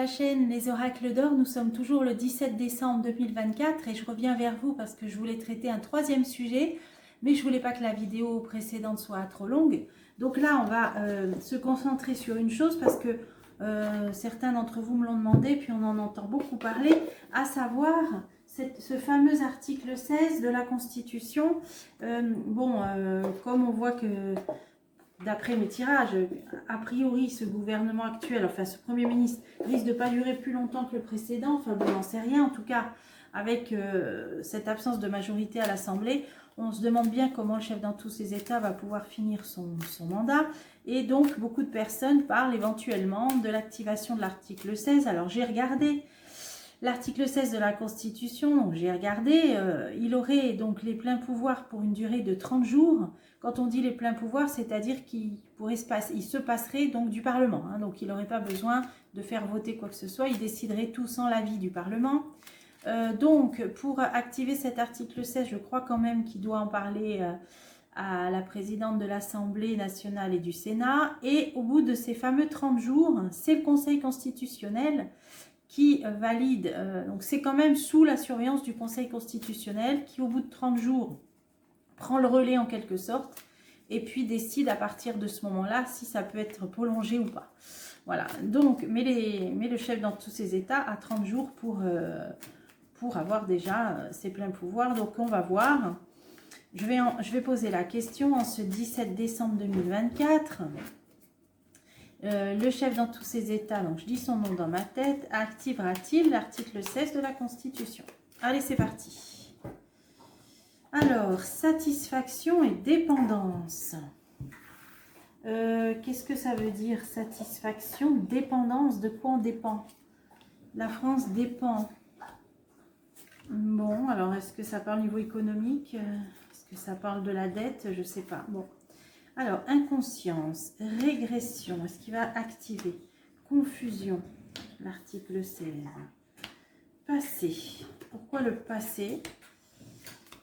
la chaîne Les Oracles d'Or. Nous sommes toujours le 17 décembre 2024 et je reviens vers vous parce que je voulais traiter un troisième sujet, mais je voulais pas que la vidéo précédente soit trop longue. Donc là, on va se concentrer sur une chose parce que certains d'entre vous me l'ont demandé, puis on en entend beaucoup parler, à savoir ce fameux article 16 de la Constitution. Comme on voit que d'après mes tirages, a priori, ce gouvernement actuel, enfin ce Premier ministre, risque de ne pas durer plus longtemps que le précédent. Enfin, bon, on n'en sait rien. En tout cas, avec cette absence de majorité à l'Assemblée, on se demande bien comment le chef dans tous ces États va pouvoir finir son mandat. Et donc, beaucoup de personnes parlent éventuellement de l'activation de l'article 16. Alors, j'ai regardé l'article 16 de la Constitution, j'ai regardé, il aurait donc les pleins pouvoirs pour une durée de 30 jours. Quand on dit les pleins pouvoirs, c'est-à-dire qu'il se passerait donc du Parlement. Donc il n'aurait pas besoin de faire voter quoi que ce soit, il déciderait tout sans l'avis du Parlement. Donc pour activer cet article 16, je crois quand même qu'il doit en parler à la présidente de l'Assemblée nationale et du Sénat. Et au bout de ces fameux 30 jours, c'est le Conseil constitutionnel qui valide, donc c'est quand même sous la surveillance du Conseil constitutionnel qui au bout de 30 jours prend le relais en quelque sorte et puis décide à partir de ce moment-là si ça peut être prolongé ou pas. Voilà, donc mais le chef dans tous ces États a 30 jours pour avoir déjà ses pleins pouvoirs. Donc on va voir, je vais poser la question en ce 17 décembre 2024. Le chef dans tous ces États, donc je dis son nom dans ma tête, activera-t-il l'article 16 de la Constitution? Allez, c'est parti. Alors, satisfaction et dépendance. Qu'est-ce que ça veut dire, satisfaction, dépendance? De quoi on dépend? La France dépend. Bon, alors est-ce que ça parle au niveau économique? Est-ce que ça parle de la dette? Je ne sais pas. Bon. Alors, inconscience, régression, est-ce qu'il va activer? Confusion, l'article 16. Passé. Pourquoi le passé?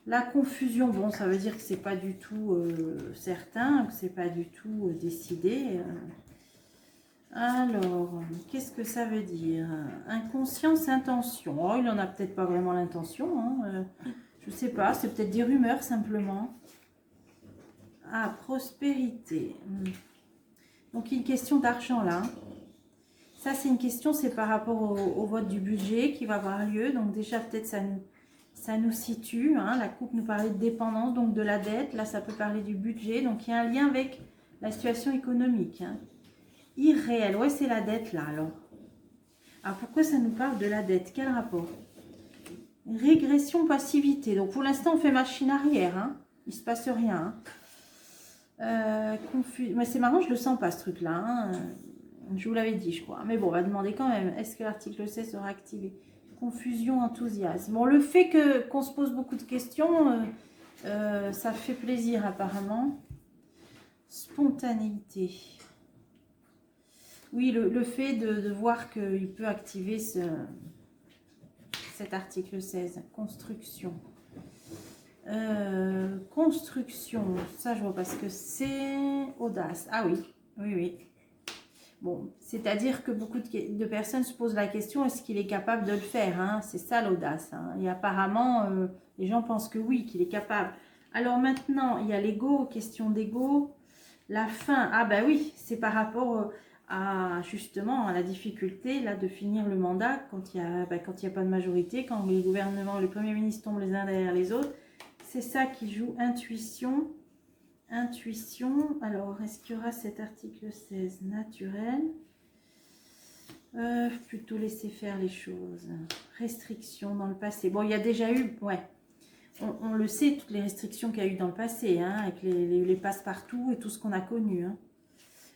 La confusion, bon, ça veut dire que c'est pas du tout certain, que c'est pas du tout décidé. Alors, qu'est-ce que ça veut dire? Inconscience, intention. Oh, il n'en a peut-être pas vraiment l'intention. Je sais pas, c'est peut-être des rumeurs simplement. Ah, prospérité. Donc, une question d'argent là. Ça, c'est une question, c'est par rapport au vote du budget qui va avoir lieu. Donc, déjà, peut-être ça nous situe. La coupe nous parlait de dépendance, donc de la dette. Là, ça peut parler du budget. Donc, il y a un lien avec la situation économique. Irréel. Ouais, c'est la dette là, alors. Alors, pourquoi ça nous parle de la dette? Quel rapport? Régression, passivité. Donc, pour l'instant, on fait machine arrière. Il ne se passe rien. Mais c'est marrant, je le sens pas ce truc là. Je vous l'avais dit, je crois. Mais bon, on va demander quand même, est-ce que l'article 16 sera activé? Confusion, enthousiasme. Bon, le fait qu'on se pose beaucoup de questions, ça fait plaisir apparemment. Spontanéité. Oui, le fait de voir qu'il peut activer cet article 16. Construction. Construction, ça je vois pas ce que c'est. Audace, ah oui, oui. Bon, c'est-à-dire que beaucoup de personnes se posent la question, est-ce qu'il est capable de le faire? C'est ça l'audace. Et apparemment, les gens pensent que oui, qu'il est capable. Alors maintenant, il y a l'ego, question d'ego. La fin, ah ben oui, c'est par rapport à justement à la difficulté là de finir le mandat quand il y a pas de majorité, quand les gouvernements, les premiers ministres tombent les uns derrière les autres. C'est ça qui joue. Intuition. Intuition. Alors, est-ce qu'il y aura cet article 16 naturel? Plutôt laisser faire les choses. Restriction dans le passé. Bon, il y a déjà eu, ouais. On le sait, toutes les restrictions qu'il y a eu dans le passé, avec les passe-partout et tout ce qu'on a connu.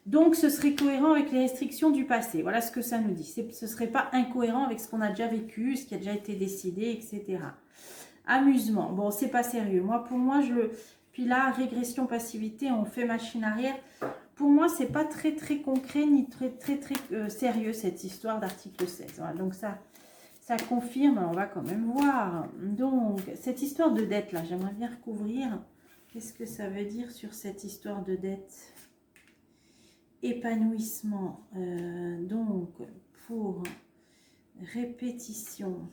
Donc, ce serait cohérent avec les restrictions du passé. Voilà ce que ça nous dit. Ce ne serait pas incohérent avec ce qu'on a déjà vécu, ce qui a déjà été décidé, etc. Amusement. Bon, c'est pas sérieux. Pour moi, puis là, régression, passivité, on fait machine arrière. Pour moi, c'est pas très concret ni très sérieux cette histoire d'article 16. Voilà, donc ça confirme. On va quand même voir. Donc, cette histoire de dette là, j'aimerais bien recouvrir. Qu'est-ce que ça veut dire sur cette histoire de dette? Épanouissement. Donc, pour Répétition.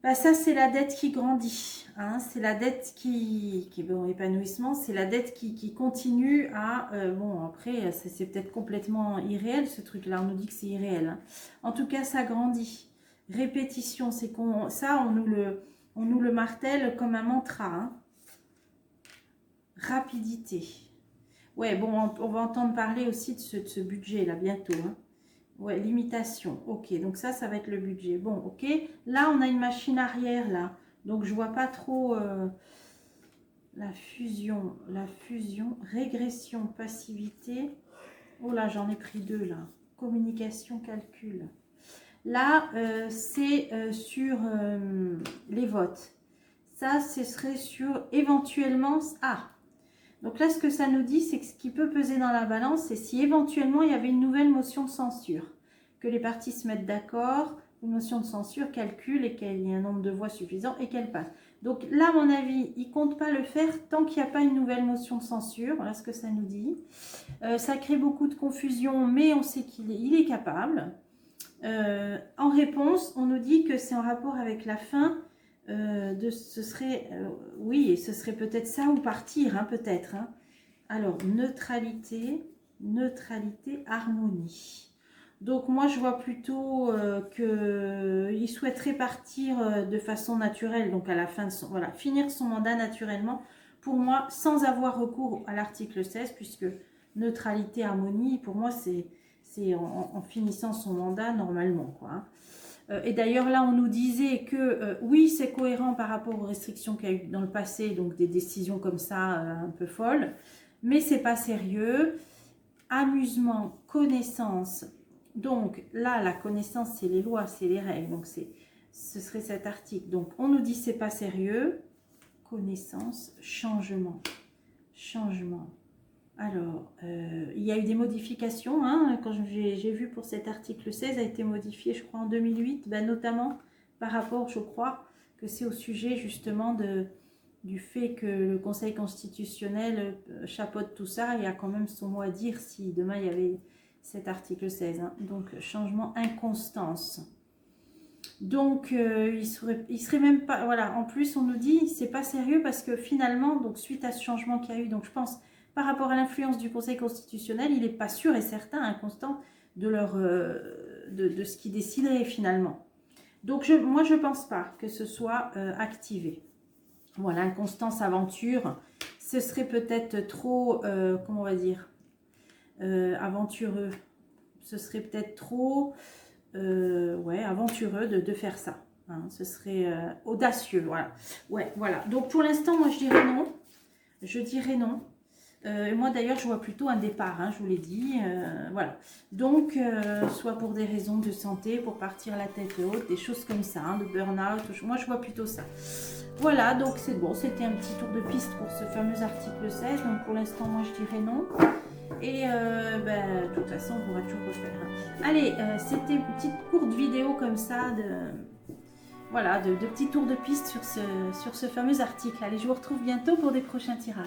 Bah ça, c'est la dette qui grandit. Hein. C'est la dette qui bon, épanouissement, c'est la dette qui continue à... bon, après, c'est peut-être complètement irréel, ce truc-là. On nous dit que c'est irréel. Hein. En tout cas, ça grandit. Répétition, c'est qu'on... Ça, on nous le martèle comme un mantra. Hein. Rapidité. Ouais, bon, on va entendre parler aussi de ce budget-là bientôt. Hein. Ouais, limitation. Ok, donc ça va être le budget. Bon, ok. Là, on a une machine arrière, là. Donc, je vois pas trop la fusion, régression, passivité. Oh là, j'en ai pris deux, là. Communication, calcul. Là, c'est sur les votes. Ça, ce serait sur éventuellement... Ah, donc là, ce que ça nous dit, c'est que ce qui peut peser dans la balance, c'est si éventuellement il y avait une nouvelle motion de censure, que les parties se mettent d'accord, une motion de censure, calcule et qu'il y ait un nombre de voix suffisant et qu'elle passe. Donc là, à mon avis, il ne compte pas le faire tant qu'il n'y a pas une nouvelle motion de censure. Voilà ce que ça nous dit. Ça crée beaucoup de confusion, mais on sait qu'il est capable. En réponse, on nous dit que c'est en rapport avec la fin. Ce serait, oui, ce serait peut-être ça ou partir, hein, peut-être. Hein. Alors, neutralité, harmonie. Donc, moi, je vois plutôt qu'il souhaiterait partir de façon naturelle, donc à la fin de son... Voilà, finir son mandat naturellement, pour moi, sans avoir recours à l'article 16, puisque neutralité, harmonie, pour moi, c'est en finissant son mandat normalement, quoi. Hein. Et d'ailleurs, là, on nous disait que oui, c'est cohérent par rapport aux restrictions qu'il y a eu dans le passé, donc des décisions comme ça un peu folles, mais c'est pas sérieux. Amusement, connaissance. Donc là, la connaissance, c'est les lois, c'est les règles. Donc ce serait cet article. Donc on nous dit c'est pas sérieux. Connaissance, changement. Alors, il y a eu des modifications, hein, quand j'ai vu pour cet article 16, a été modifié, je crois, en 2008, ben, notamment par rapport, je crois, que c'est au sujet justement du fait que le Conseil constitutionnel chapeaute tout ça et a quand même son mot à dire si demain il y avait cet article 16. Hein. Donc, changement, inconstance. Donc, il serait même pas... Voilà, en plus, on nous dit, c'est pas sérieux parce que finalement, donc suite à ce changement qu'il y a eu, donc je pense... Par rapport à l'influence du Conseil constitutionnel, il n'est pas sûr et certain, inconstant, de ce qui déciderait finalement. Donc, moi, je ne pense pas que ce soit activé. Voilà, inconstance, aventure, ce serait peut-être trop, comment on va dire, aventureux. Ce serait peut-être trop, ouais, aventureux de faire ça. Hein, ce serait audacieux, voilà. Ouais, voilà. Donc, pour l'instant, moi, je dirais non. Je dirais non. Moi d'ailleurs je vois plutôt un départ, hein, je vous l'ai dit, voilà. Donc soit pour des raisons de santé, pour partir la tête haute, des choses comme ça, hein, de burn-out, moi je vois plutôt ça. Voilà, donc c'est bon, c'était un petit tour de piste pour ce fameux article 16, donc pour l'instant moi je dirais non. Et de toute façon on pourra toujours refaire. Hein. Allez, c'était une petite courte vidéo comme ça voilà, de petits tours de piste sur ce fameux article. Allez, je vous retrouve bientôt pour des prochains tirages.